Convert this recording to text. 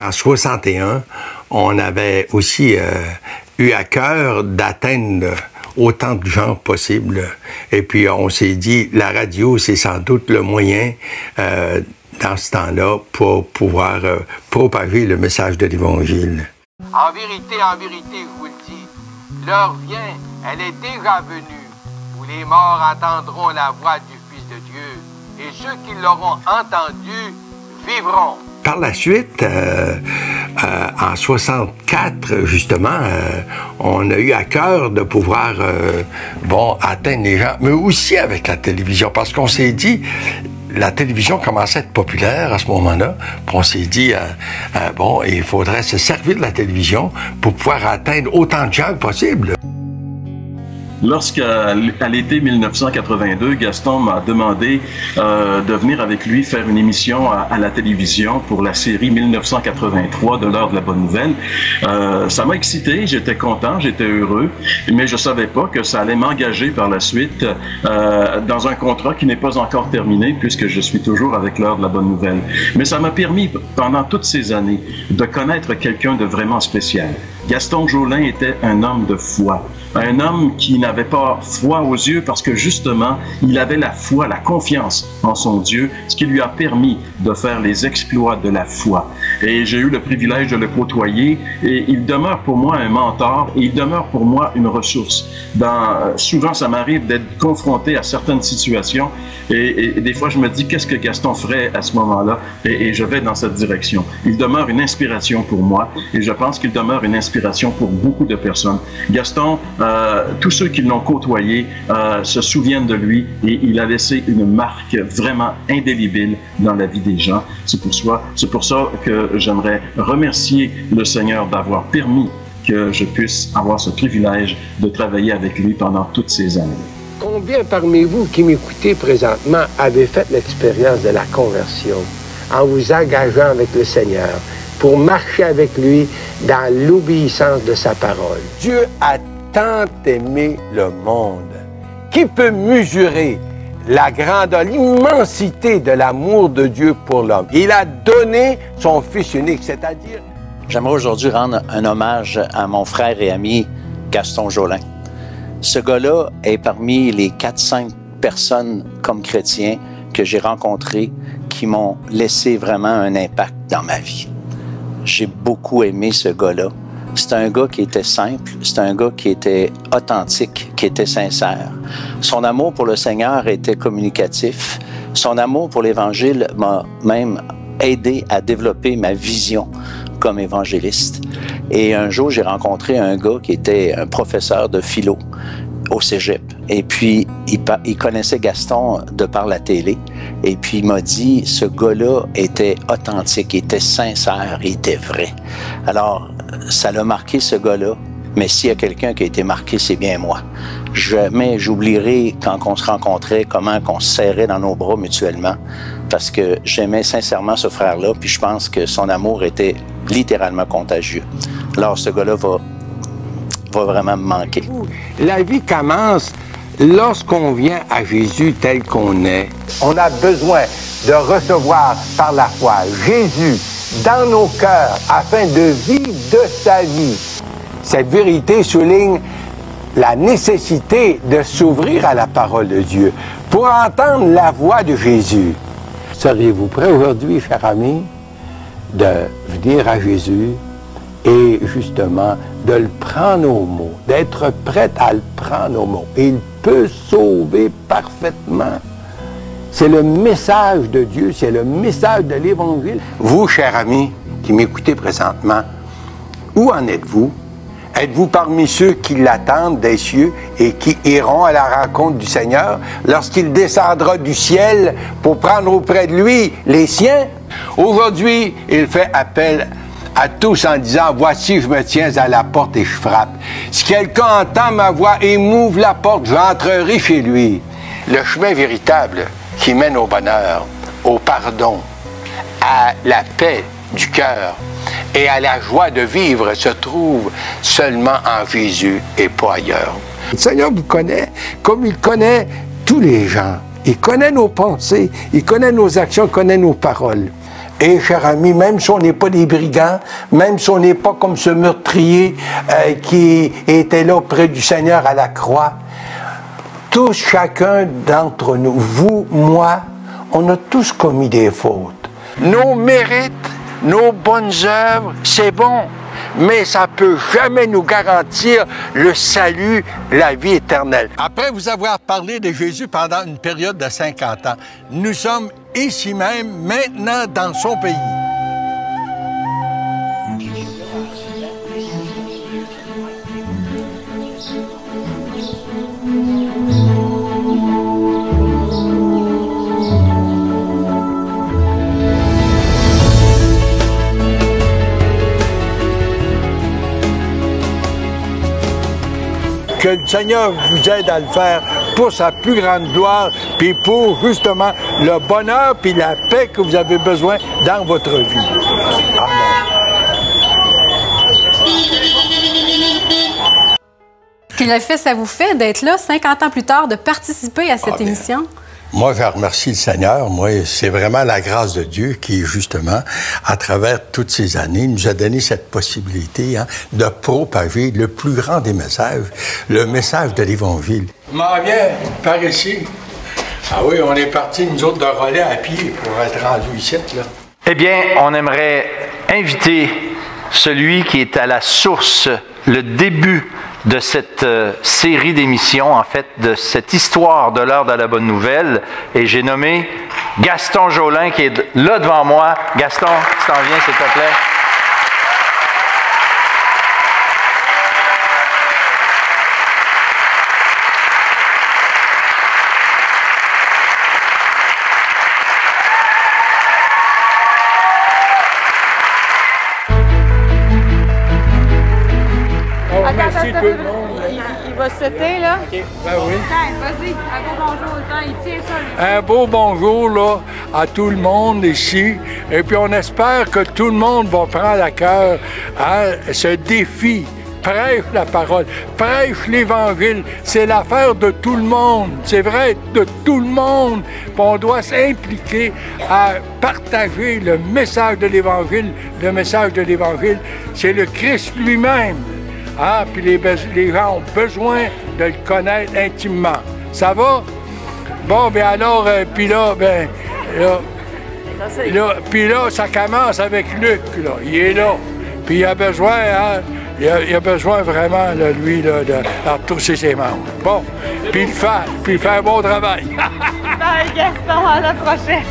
En 61, on avait aussi eu à cœur d'atteindre autant de gens possible. Et puis, on s'est dit, la radio, c'est sans doute le moyen, dans ce temps-là, pour pouvoir propager le message de l'Évangile. En vérité, je vous le dis, l'heure vient, elle est déjà venue, où les morts entendront la voix du Fils de Dieu, et ceux qui l'auront entendu vivront. Par la suite, en 64, justement, on a eu à cœur de pouvoir atteindre les gens, mais aussi avec la télévision, parce qu'on s'est dit, la télévision commençait à être populaire à ce moment-là, puis on s'est dit, il faudrait se servir de la télévision pour pouvoir atteindre autant de gens que possible. Lorsqu'à l'été 1982, Gaston m'a demandé de venir avec lui faire une émission à la télévision pour la série 1983 de l'heure de la bonne nouvelle. Ça m'a excité, j'étais content, j'étais heureux, mais je savais pas que ça allait m'engager par la suite dans un contrat qui n'est pas encore terminé puisque je suis toujours avec l'heure de la bonne nouvelle. Mais ça m'a permis pendant toutes ces années de connaître quelqu'un de vraiment spécial. Gaston Jolin était un homme de foi. Un homme qui n'avait pas foi aux yeux parce que justement, il avait la foi, la confiance en son Dieu, ce qui lui a permis de faire les exploits de la foi. Et j'ai eu le privilège de le côtoyer et il demeure pour moi un mentor et il demeure pour moi une ressource. Souvent, ça m'arrive d'être confronté à certaines situations et des fois, je me dis qu'est-ce que Gaston ferait à ce moment-là et je vais dans cette direction. Il demeure une inspiration pour moi et je pense qu'il demeure une inspiration pour beaucoup de personnes. Gaston, tous ceux qui l'ont côtoyé se souviennent de lui et il a laissé une marque vraiment indélébile dans la vie des gens. C'est pour ça que j'aimerais remercier le Seigneur d'avoir permis que je puisse avoir ce privilège de travailler avec lui pendant toutes ces années. Combien parmi vous qui m'écoutez présentement avez fait l'expérience de la conversion en vous engageant avec le Seigneur pour marcher avec lui dans l'obéissance de sa parole? Dieu a tant aimé le monde. Qui peut mesurer la grandeur, l'immensité de l'amour de Dieu pour l'homme? Il a donné son Fils unique, c'est-à-dire... J'aimerais aujourd'hui rendre un hommage à mon frère et ami Gaston Jolin. Ce gars-là est parmi les 4-5 personnes comme chrétiens que j'ai rencontrés qui m'ont laissé vraiment un impact dans ma vie. J'ai beaucoup aimé ce gars-là. C'est un gars qui était simple, c'est un gars qui était authentique, qui était sincère. Son amour pour le Seigneur était communicatif. Son amour pour l'Évangile m'a même aidé à développer ma vision comme évangéliste. Et un jour, j'ai rencontré un gars qui était un professeur de philo au cégep. Et puis, il connaissait Gaston de par la télé. Et puis, il m'a dit, ce gars-là était authentique, il était sincère, il était vrai. Alors, ça l'a marqué, ce gars-là. Mais s'il y a quelqu'un qui a été marqué, c'est bien moi. Jamais j'oublierai quand on se rencontrait, comment on se serrait dans nos bras mutuellement. Parce que j'aimais sincèrement ce frère-là, puis je pense que son amour était littéralement contagieux. Alors, ce gars-là va vraiment me manquer. La vie commence lorsqu'on vient à Jésus tel qu'on est. On a besoin de recevoir par la foi Jésus dans nos cœurs afin de vivre de sa vie. Cette vérité souligne la nécessité de s'ouvrir à la parole de Dieu pour entendre la voix de Jésus. Seriez-vous prêt aujourd'hui, cher ami, de venir à Jésus et justement de le prendre au mot, d'être prêt à le prendre au mot? Il peut sauver parfaitement. C'est le message de Dieu, c'est le message de l'Évangile. Vous, cher ami, qui m'écoutez présentement, où en êtes-vous? Êtes-vous parmi ceux qui l'attendent des cieux et qui iront à la rencontre du Seigneur lorsqu'il descendra du ciel pour prendre auprès de lui les siens? Aujourd'hui, il fait appel à tous en disant « Voici, je me tiens à la porte et je frappe. Si quelqu'un entend ma voix et m'ouvre la porte, j'entrerai chez lui. » Le chemin véritable qui mène au bonheur, au pardon, à la paix du cœur et à la joie de vivre se trouve seulement en Jésus et pas ailleurs. Le Seigneur vous connaît comme il connaît tous les gens. Il connaît nos pensées, il connaît nos actions, il connaît nos paroles. Et, cher ami, même si on n'est pas des brigands, même si on n'est pas comme ce meurtrier qui était là près du Seigneur à la croix, tous, chacun d'entre nous, vous, moi, on a tous commis des fautes. Nos mérites, nos bonnes œuvres, c'est bon, mais ça ne peut jamais nous garantir le salut, la vie éternelle. Après vous avoir parlé de Jésus pendant une période de 50 ans, nous sommes ici même, maintenant, dans son pays. Que le Seigneur vous aide à le faire pour sa plus grande gloire, puis pour justement le bonheur puis la paix que vous avez besoin dans votre vie. Amen. Quel effet ça vous fait d'être là 50 ans plus tard, de participer à cette émission? Moi, je remercie le Seigneur. Moi, c'est vraiment la grâce de Dieu qui, justement, à travers toutes ces années, nous a donné cette possibilité de propager le plus grand des messages, le message de l'Évangile. M'en viens par ici. Ah oui, on est partis, nous autres, de relais à pied pour être rendus ici, là. Eh bien, on aimerait inviter celui qui est à la source, le début de cette série d'émissions, en fait, de cette histoire de l'heure de la bonne nouvelle. Et j'ai nommé Gaston Jolin, qui est là devant moi. Gaston, tu t'en viens, s'il te plaît. Il va sauter, là. Okay. Ben oui. Vas-y, un beau bonjour. Il tient ça, lui. Un beau bonjour là, à tout le monde ici. Et puis on espère que tout le monde va prendre à cœur ce défi. Prêche la parole, prêche l'Évangile. C'est l'affaire de tout le monde. C'est vrai, de tout le monde. Puis on doit s'impliquer à partager le message de l'Évangile. Le message de l'Évangile, c'est le Christ lui-même. Puis les gens ont besoin de le connaître intimement. Ça va? Bon, bien alors, puis là, puis là, ça commence avec Luc, là. Il est là. Puis il a besoin, il a besoin vraiment, là, lui, là, de retrousser ses membres. Bon, puis il fait un bon travail. Bye, Gaston, à la prochaine.